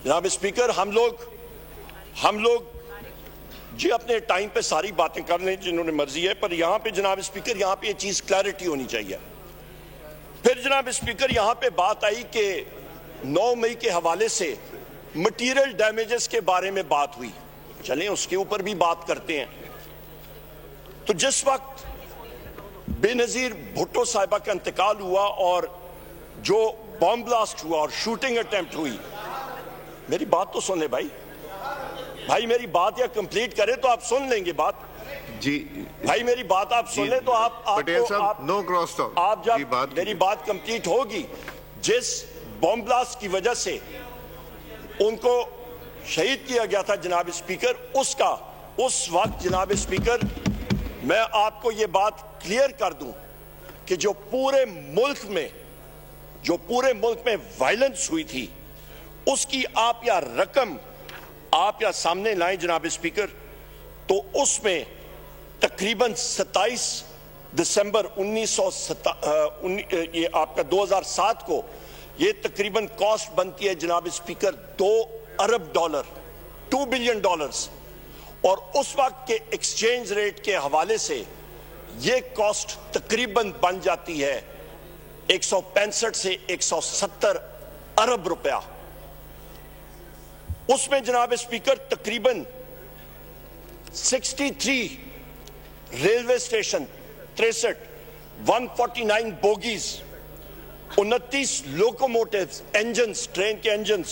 جناب اسپیکر ہم لوگ جی اپنے ٹائم پہ ساری باتیں کر لیں جنہوں نے مرضی ہے، پر یہاں پہ جناب اسپیکر یہاں پہ یہ چیز کلیئرٹی ہونی چاہیے۔ پھر جناب اسپیکر یہاں پہ بات آئی کہ 9 مئی کے حوالے سے مٹیریل ڈیمیجز کے بارے میں بات ہوئی، چلیں اس کے اوپر بھی بات کرتے ہیں۔ تو جس وقت بے نظیر بھٹو صاحبہ کا انتقال ہوا اور جو بم بلاسٹ ہوا اور شوٹنگ اٹیمپٹ ہوئی، میری بات تو سن لیں بھائی میری بات یا کمپلیٹ کرے تو آپ سن لیں گے بات جی بھائی، میری بات آپ سن لیں تو پٹیل صاحب نو کراس ٹاک، آپ جب میری بات کمپلیٹ ہوگی، جس بم بلاسٹ کی وجہ سے ان کو شہید کیا گیا تھا جناب اسپیکر، اس وقت جناب اسپیکر میں آپ کو یہ بات کلیئر کر دوں کہ جو پورے ملک میں وائلنس ہوئی تھی اس کی آپ یا رقم آپ یا سامنے لائیں جناب اسپیکر، تو اس میں تقریباً 27 دسمبر 2007 کو یہ تقریباً کاسٹ بنتی ہے جناب اسپیکر $2 ارب، $2 بلین، اور اس وقت کے ایکسچینج ریٹ کے حوالے سے یہ کاسٹ تقریباً بن جاتی ہے 165 سے 170 ارب روپیہ۔ اس میں جناب اسپیکر تقریباً 63 railway station, 63 149 bogies, 29 locomotives, engines, train کے انجنز،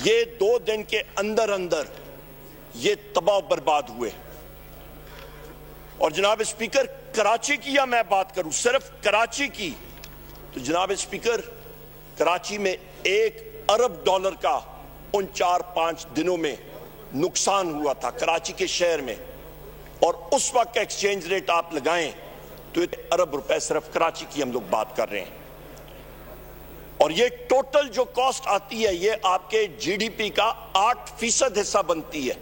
یہ 2 دن کے اندر یہ تباہ و برباد ہوئے۔ اور جناب اسپیکر کراچی کی یا میں بات کروں صرف کراچی کی، تو جناب اسپیکر کراچی میں $1 ارب کا ان 4-5 دنوں میں نقصان ہوا تھا کراچی کے شہر میں، اور اس وقت کا ایکسچینج ریٹ آپ لگائیں تو $1 ارب صرف کراچی کی ہم لوگ بات کر رہے ہیں۔ اور یہ ٹوٹل جو کاسٹ آتی ہے یہ آپ کے جی ڈی پی کا 8% حصہ بنتی ہے۔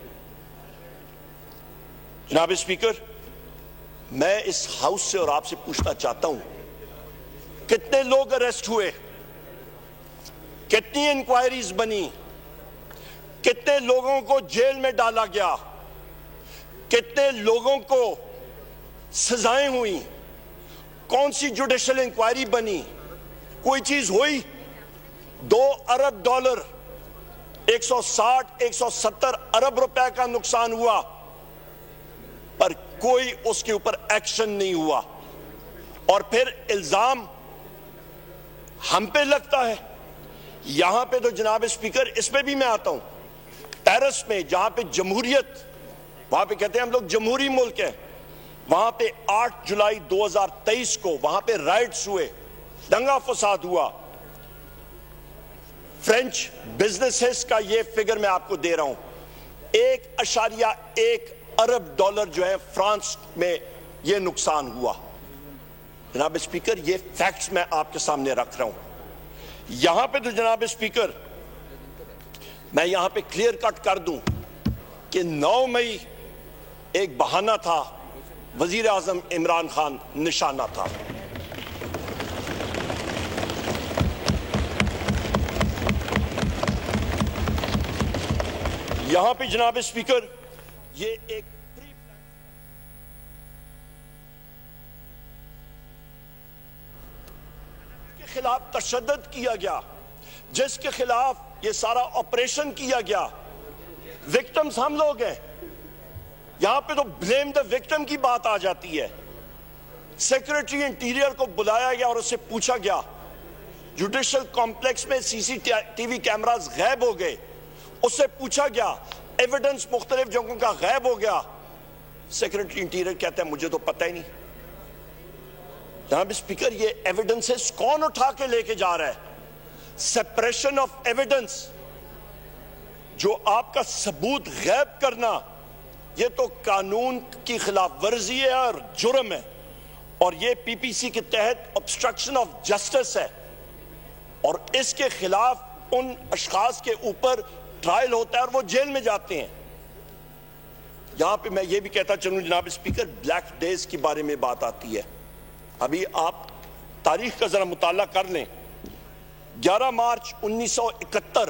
جناب اسپیکر میں اس ہاؤس سے اور آپ سے پوچھنا چاہتا ہوں، کتنے لوگ اریسٹ ہوئے، کتنی انکوائریز بنی، کتنے لوگوں کو جیل میں ڈالا گیا، کتنے لوگوں کو سزائیں ہوئیں، کون سی جوڈیشل انکوائری بنی، کوئی چیز ہوئی؟ $2 ارب، 160-170 ارب روپے کا نقصان ہوا، پر کوئی اس کے اوپر ایکشن نہیں ہوا، اور پھر الزام ہم پہ لگتا ہے۔ یہاں پہ تو جناب اسپیکر اس پہ بھی میں آتا ہوں، پیرس میں جہاں پہ جمہوریت، وہاں پہ کہتے ہیں ہم لوگ جمہوری ملک ہیں، وہاں پہ 8 جولائی 2023 کو وہاں پہ رائٹس ہوئے، دنگا فساد ہوا۔ فرینچ بزنسز کا یہ فگر میں آپ کو دے رہا ہوں، $1.1 ارب جو ہے فرانس میں یہ نقصان ہوا۔ جناب اسپیکر یہ فیکٹس میں آپ کے سامنے رکھ رہا ہوں۔ یہاں پہ تو جناب اسپیکر میں یہاں پہ کلیئر کٹ کر دوں کہ 9 مئی ایک بہانہ تھا، وزیر اعظم عمران خان نشانہ تھا۔ یہاں پہ جناب اسپیکر یہ ایک کے خلاف تشدد کیا گیا، جس کے خلاف یہ سارا آپریشن کیا گیا، وکٹمز ہم لوگ ہیں۔ یہاں پہ تو بلیم دا وکٹم کی بات آ جاتی ہے۔ سیکریٹری انٹیریئر کو بلایا گیا اور اس سے پوچھا گیا، جوڈیشل کمپلیکس میں سی سی ٹی وی کیمراز غائب ہو گئے، اس سے پوچھا گیا، ایویڈنس مختلف جگہوں کا غائب ہو گیا، سیکریٹری انٹیریئر کہتا ہے مجھے تو پتہ ہی نہیں۔ جناب اسپیکر یہ ایویڈنسز کون اٹھا کے لے کے جا رہا ہے؟ سپریشن آف ایویڈنس، جو آپ کا ثبوت غائب کرنا، یہ تو قانون کی خلاف ورزی ہے اور جرم ہے، اور یہ پی پی سی کے تحت obstruction of justice ہے، اور اس کے خلاف ان اشخاص کے اوپر ٹرائل ہوتا ہے اور وہ جیل میں جاتے ہیں۔ یہاں پہ میں یہ بھی کہتا چلوں جناب اسپیکر، بلیک ڈیز کے بارے میں بات آتی ہے۔ ابھی آپ تاریخ کا ذرا مطالعہ کر لیں، 11 مارچ 1971